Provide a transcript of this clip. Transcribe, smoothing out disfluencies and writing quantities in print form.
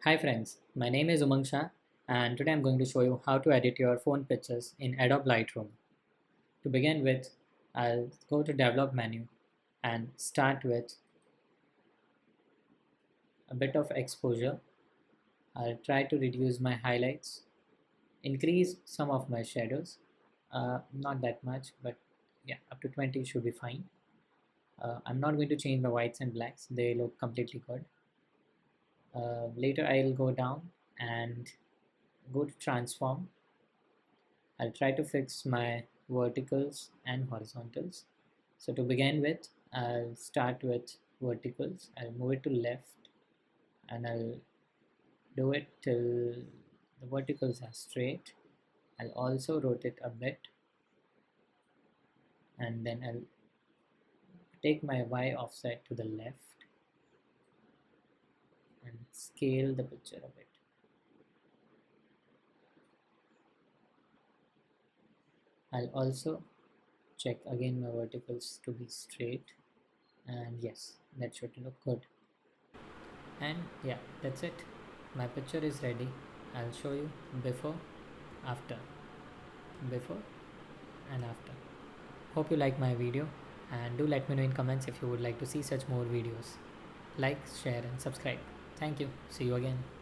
Hi friends, my name is Umang Shah and today I'm going to show you how to edit your phone pictures in Adobe Lightroom. To begin with, I'll go to Develop menu and start with a bit of exposure. I'll try to reduce my highlights, increase some of my shadows, not that much, but yeah, up to 20 should be fine. I'm not going to change the whites and blacks, they look completely good. Later I'll go down and go to transform. I'll try to fix my verticals and horizontals. So to begin with, I'll start with verticals. I'll move it to left and I'll do it till the verticals are straight. I'll also rotate a bit and then I'll take my Y offset to the left and scale the picture a bit. I'll also check again my verticals to be straight, and yes, that should look good. And yeah, that's it. My picture is ready. I'll show you before, after, before and after. Hope you like my video and do let me know in comments if you would like to see such more videos. Like, share and subscribe. Thank you. See you again.